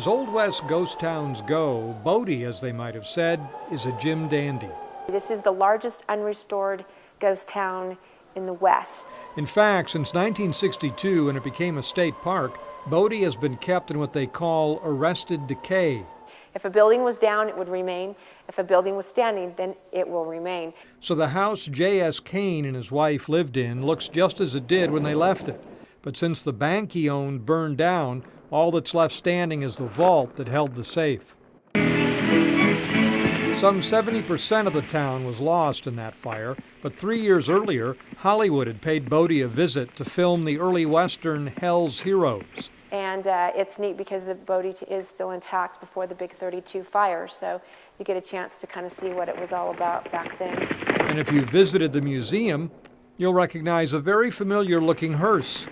As Old West ghost towns go, Bodie, as they might have said, is a Jim dandy. This is the largest unrestored ghost town in the West. In fact, since 1962, when it became a state park, Bodie has been kept in what they call arrested decay. If a building was down, it would remain. If a building was standing, then it will remain. So the house J.S. Kane and his wife lived in looks just as it did when they left it. But since the bank he owned burned down, all that's left standing is the vault that held the safe. Some 70% of the town was lost in that fire, but 3 years earlier, Hollywood had paid Bodie a visit to film the early Western Hell's Heroes. And it's neat because the Bodie is still intact before the big 32 fire, so you get a chance to kind of see what it was all about back then. And if you visited the museum, you'll recognize a very familiar-looking hearse.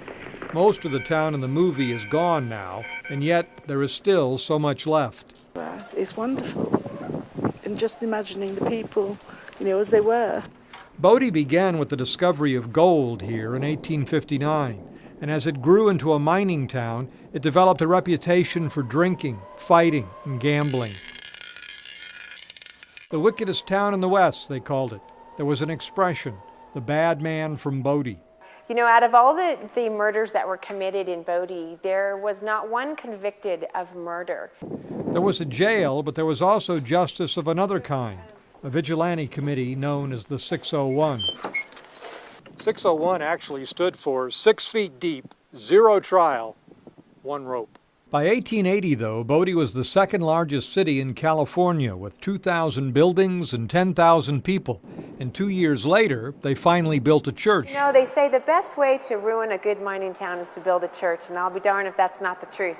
Most of the town in the movie is gone now, and yet there is still so much left. It's wonderful. And just imagining the people, as they were. Bodie began with the discovery of gold here in 1859. And as it grew into a mining town, it developed a reputation for drinking, fighting, and gambling. The wickedest town in the West, they called it. There was an expression, the bad man from Bodie. Out of all the murders that were committed in Bodie, there was not one convicted of murder. There was a jail, but there was also justice of another kind, a vigilante committee known as the 601. 601 actually stood for 6 feet deep, 0 trial, 1 rope. By 1880, though, Bodie was the second largest city in California with 2,000 buildings and 10,000 people. And 2 years later, they finally built a church. They say the best way to ruin a good mining town is to build a church, and I'll be darned if that's not the truth.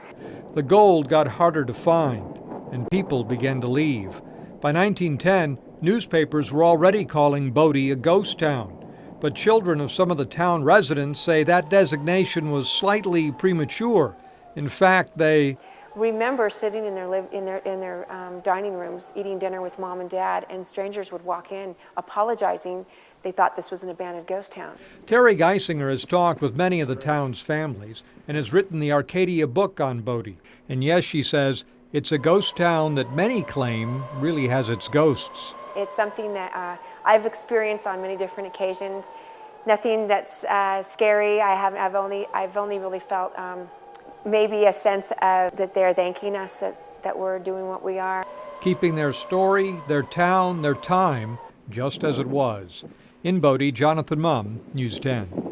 The gold got harder to find, and people began to leave. By 1910, newspapers were already calling Bodie a ghost town. But children of some of the town residents say that designation was slightly premature. In fact, they remember sitting in their dining rooms, eating dinner with mom and dad, and strangers would walk in apologizing. They thought this was an abandoned ghost town. Terry Geisinger has talked with many of the town's families and has written the Arcadia book on Bodie. And yes, she says, it's a ghost town that many claim really has its ghosts. It's something that I've experienced on many different occasions. Nothing that's scary. I've only really felt maybe a sense of that they're thanking us that we're doing what we are. Keeping their story, their town, their time, just as it was. In Bodie, Jonathan Mumm, News 10.